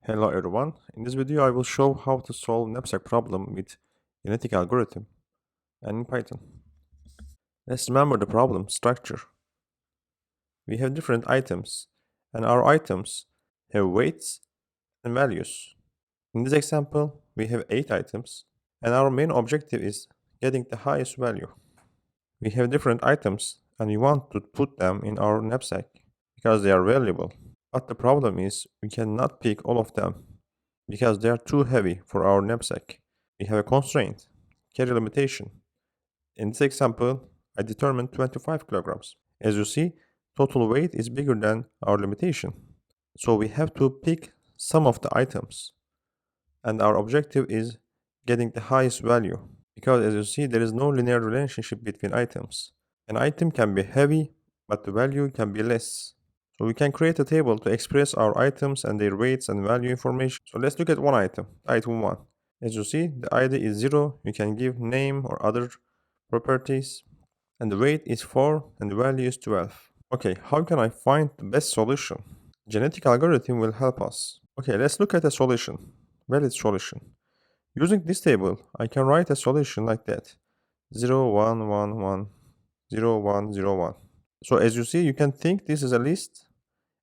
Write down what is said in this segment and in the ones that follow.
Hello everyone. In this video I will show how to solve knapsack problem with genetic algorithm and in Python. Let's remember the problem structure. We have different items and our items have weights and values. In this example we have 8 items and our main objective is getting the highest value. We have different items and we want to put them in our knapsack because they are valuable. But the problem is we cannot pick all of them because they are too heavy for our knapsack. We have a constraint, carry limitation. In this example, I determined 25 kilograms. As you see, total weight is bigger than our limitation. So we have to pick some of the items. And our objective is getting the highest value. Because as you see, there is no linear relationship between items. An item can be heavy, but the value can be less. So we can create a table to express our items and their weights and value information. So let's look at one item, item 1. As you see, the ID is 0, you can give name or other properties, and the weight is 4 and the value is 12. Okay, how can I find the best solution? Genetic algorithm will help us. Okay, let's look at a solution, valid solution. Using this table, I can write a solution like that, 0, 1, 1, 1, 0, 1, 0, 1. So as you see, you can think this is a list,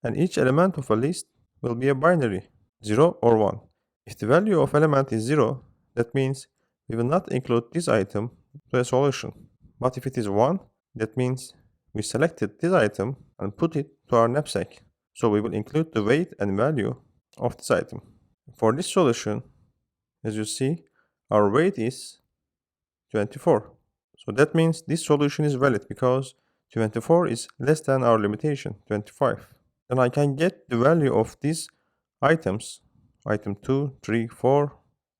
and each element of a list will be a binary, 0 or 1. If the value of element is 0, that means we will not include this item to a solution. But if it is 1, that means we selected this item and put it to our knapsack. So we will include the weight and value of this item. For this solution, as you see, our weight is 24. So that means this solution is valid because 24 is less than our limitation, 25. Then I can get the value of these items, item 2, 3, 4,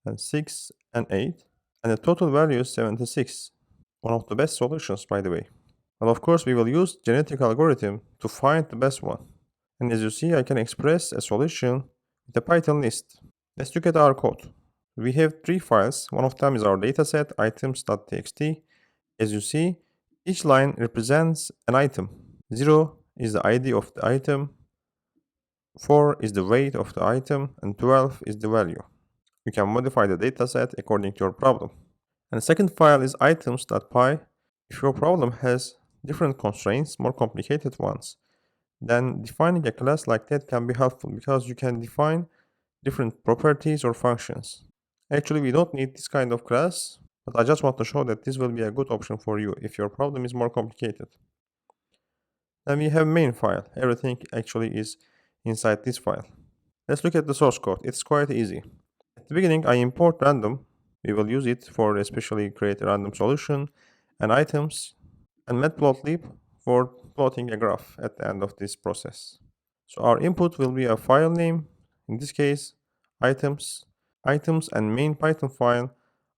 and 6, and 8, and the total value is 76. One of the best solutions, by the way. And of course, we will use genetic algorithm to find the best one. And as you see, I can express a solution with a Python list. Let's look at our code. We have 3 files. One of them is our dataset, items.txt. As you see, each line represents an item. 0 is the ID of the item, 4 is the weight of the item, and 12 is the value. You can modify the dataset according to your problem. And the second file is items.py. If your problem has different constraints, more complicated ones, then defining a class like that can be helpful because you can define different properties or functions. Actually, we don't need this kind of class, but I just want to show that this will be a good option for you if your problem is more complicated. Then we have main file. Everything actually is inside this file. Let's look at the source code. It's quite easy. At the beginning, I import random. We will use it for especially create a random solution and items, and matplotlib for plotting a graph at the end of this process. So our input will be a file name, in this case items. Items and main Python file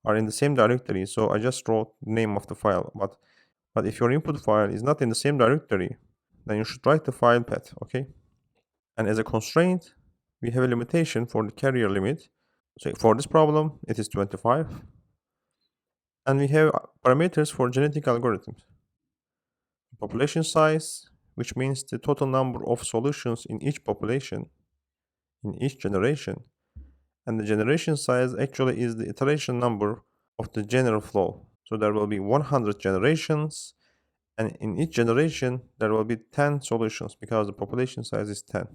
are in the same directory, so I just wrote the name of the file. But if your input file is not in the same directory, then you should write the file path, okay? And as a constraint, we have a limitation for the carrier limit. So for this problem, it is 25. And we have parameters for genetic algorithms. Population size, which means the total number of solutions in each population, in each generation. And the generation size actually is the iteration number of the general flow. So there will be 100 generations, and in each generation, there will be 10 solutions because the population size is 10.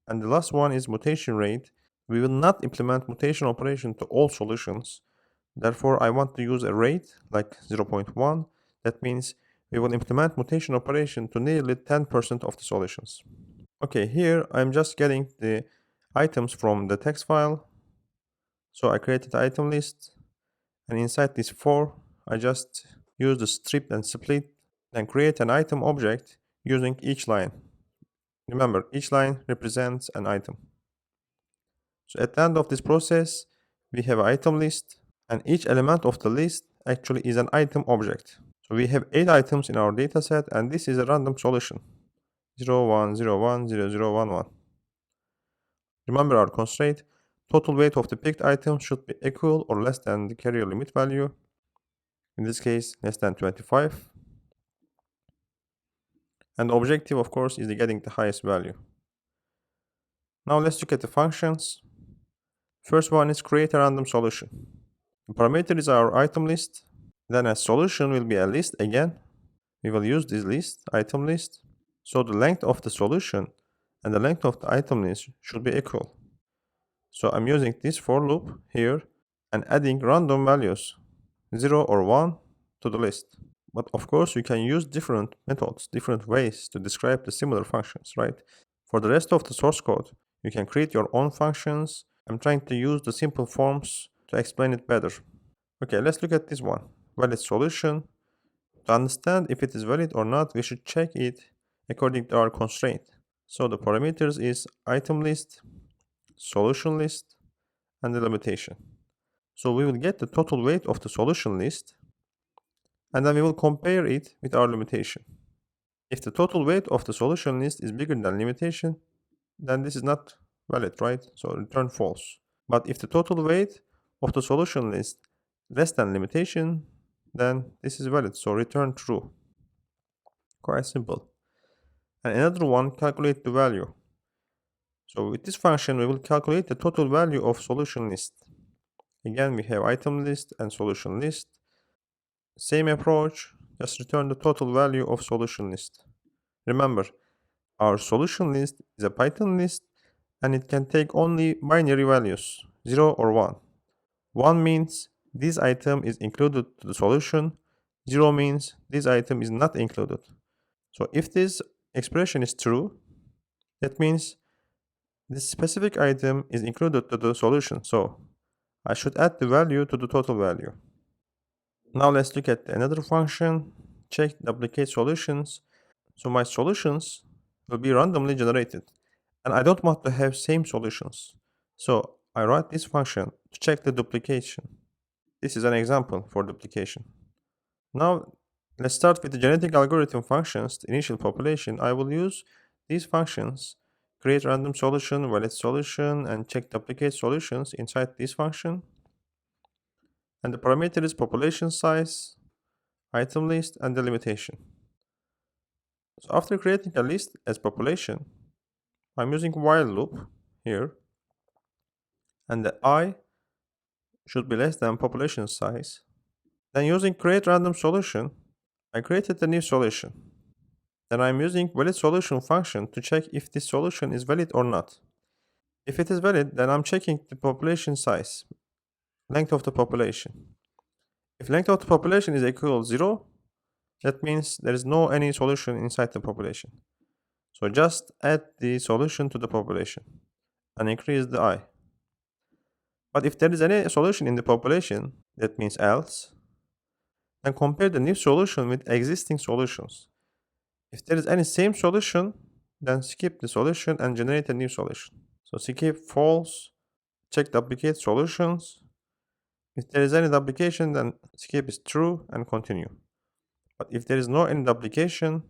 And the last one is mutation rate. We will not implement mutation operation to all solutions. Therefore, I want to use a rate like 0.1. That means we will implement mutation operation to nearly 10% of the solutions. Okay, here I'm just getting the items from the text file. So I created the item list, and inside this 4, I just use the strip and split, then create an item object using each line. Remember, each line represents an item. So at the end of this process, we have an item list, and each element of the list actually is an item object. So we have 8 items in our dataset, and this is a random solution. 0, 1, 0, 1, 0, 0, 1, 1. Remember our constraint, total weight of the picked item should be equal or less than the carrier limit value. In this case, less than 25. And the objective, of course, is getting the highest value. Now let's look at the functions. First one is create a random solution. The parameter is our item list. Then a solution will be a list again. We will use this list, item list. So the length of the solution and the length of the item list should be equal. So I'm using this for loop here and adding random values, 0 or 1, to the list. But of course, you can use different methods, different ways to describe the similar functions, right? For the rest of the source code, you can create your own functions. I'm trying to use the simple forms to explain it better. Okay, let's look at this one. Valid solution. To understand if it is valid or not, we should check it according to our constraint. So the parameters is item list, solution list, and the limitation. So we will get the total weight of the solution list, and then we will compare it with our limitation. If the total weight of the solution list is bigger than limitation, then this is not valid, right? So return false. But if the total weight of the solution list less than limitation, then this is valid, so return true. Quite simple. And another one, calculate the value. So with this function, we will calculate the total value of solution list. Again, we have item list and solution list. Same approach, just return the total value of solution list. Remember, our solution list is a Python list and it can take only binary values, 0 or 1. 1 means this item is included to the solution, 0 means this item is not included. So if this expression is true, that means this specific item is included to the solution, so I should add the value to the total value. Now let's look at another function, check duplicate solutions. So my solutions will be randomly generated, and I don't want to have same solutions. So I write this function to check the duplication. This is an example for duplication. Now let's start with the genetic algorithm functions, the initial population. I will use these functions, create random solution, valid solution, and check duplicate solutions inside this function. And the parameter is population size, item list, and the limitation. So after creating a list as population, I'm using while loop here, and the I should be less than population size. Then using create random solution, I created a new solution. Then I'm using valid solution function to check if this solution is valid or not. If it is valid, then I'm checking the population size, length of the population. If length of the population is equal to 0, that means there is no any solution inside the population. So just add the solution to the population and increase the I. But if there is any solution in the population, that means else, then compare the new solution with existing solutions. If there is any same solution, then skip the solution and generate a new solution. So skip false, check duplicate solutions. If there is any duplication, then skip is true and continue. But if there is no any duplication,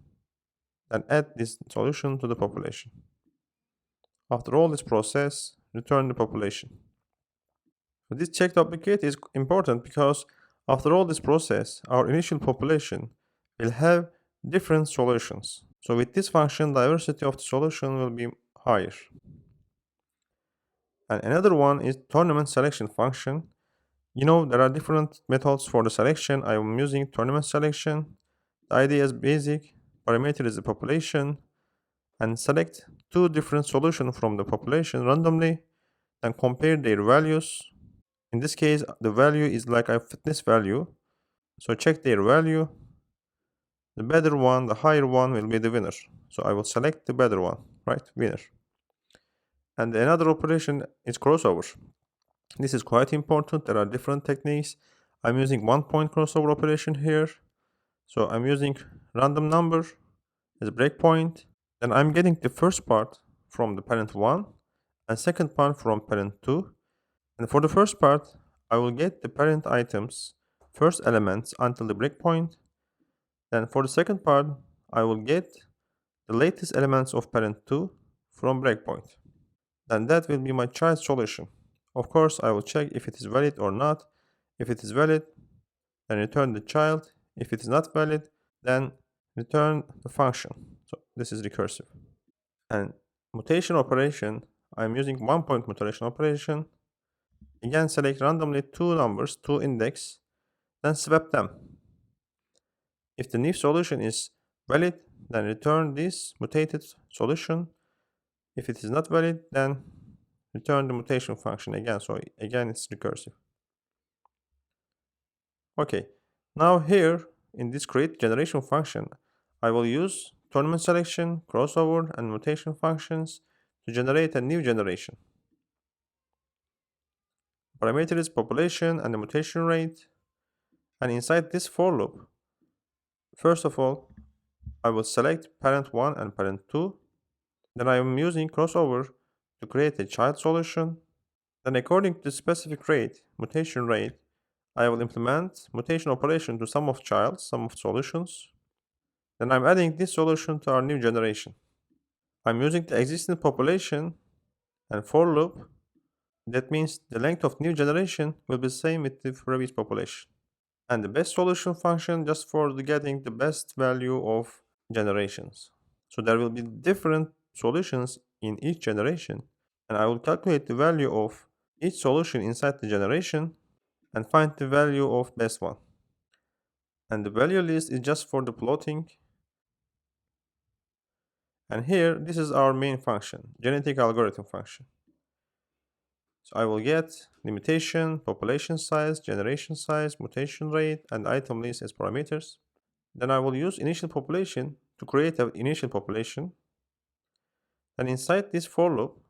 then add this solution to the population. After all this process, return the population. So this check duplicate is important because after all this process, our initial population will have different solutions. So with this function, diversity of the solution will be higher. And another one is tournament selection function. You know, there are different methods for the selection. I am using tournament selection. The idea is basic, parameter is the population, and select two different solutions from the population randomly and compare their values. In this case, the value is like a fitness value. So check their value. The better one, the higher one will be the winner. So I will select the better one, right? Winner. And another operation is crossover. This is quite important. There are different techniques. I'm using 1-point crossover operation here. So I'm using random number as a breakpoint. Then I'm getting the first part from the parent 1 and second part from parent 2. And for the first part, I will get the parent items, first elements until the breakpoint. Then for the second part, I will get the latest elements of parent 2 from breakpoint. Then that will be my child solution. Of course, I will check if it is valid or not. If it is valid, then return the child. If it is not valid, then return the function. So this is recursive. And mutation operation, I'm using 1-point mutation operation. Again, select randomly two numbers, two index, then swap them. If the new solution is valid, then return this mutated solution. If it is not valid, then return the mutation function again. So again, it's recursive. Okay, now here in this create generation function, I will use tournament selection, crossover, and mutation functions to generate a new generation. Parameter is population and the mutation rate. And inside this for loop, first of all, I will select parent 1 and parent 2. Then I am using crossover to create a child solution. Then according to the specific rate, mutation rate, I will implement mutation operation to sum of childs, sum of solutions. Then I'm adding this solution to our new generation. I'm using the existing population and for loop. That means the length of new generation will be the same with the previous population. And the best solution function just for getting the best value of generations. So there will be different solutions in each generation, and I will calculate the value of each solution inside the generation and find the value of best one. And the value list is just for the plotting. And here, this is our main function, genetic algorithm function. So I will get limitation, population size, generation size, mutation rate, and item list as parameters. Then I will use initial population to create an initial population. And inside this for loop,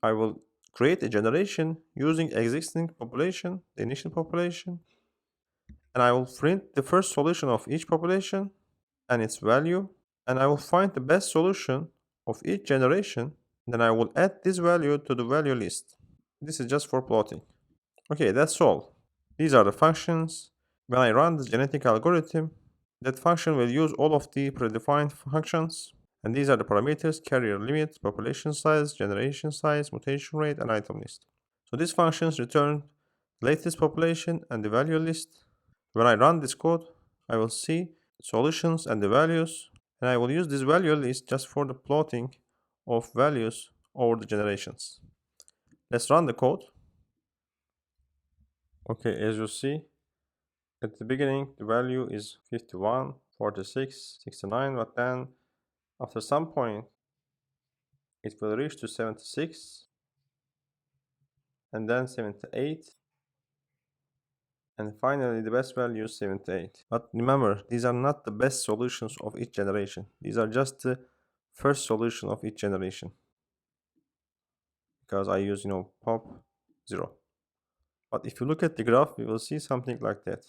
I will create a generation using existing population, the initial population, and I will print the first solution of each population and its value, and I will find the best solution of each generation. Then I will add this value to the value list. This is just for plotting. Okay, that's all. These are the functions. When I run the genetic algorithm, that function will use all of the predefined functions. And these are the parameters: carrier limit, population size, generation size, mutation rate, and item list. So these functions return latest population and the value list. When I run this code, I will see solutions and the values, and I will use this value list just for the plotting of values over the generations. Let's run the code. Okay, as you see, at the beginning, the value is 51, 46, 69, but then after some point, it will reach to 76, and then 78, and finally the best value is 78. But remember, these are not the best solutions of each generation. These are just the first solution of each generation, because I use, pop 0. But if you look at the graph, we will see something like that.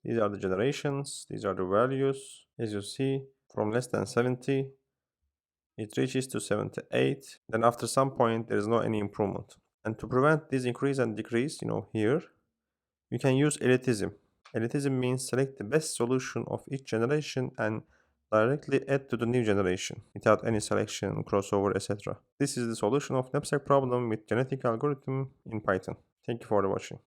These are the generations, these are the values. As you see, from less than 70, it reaches to 78. Then after some point, there is no any improvement. And to prevent this increase and decrease, here, you can use elitism. Elitism means select the best solution of each generation and directly add to the new generation without any selection, crossover, etc. This is the solution of knapsack problem with genetic algorithm in Python. Thank you for watching.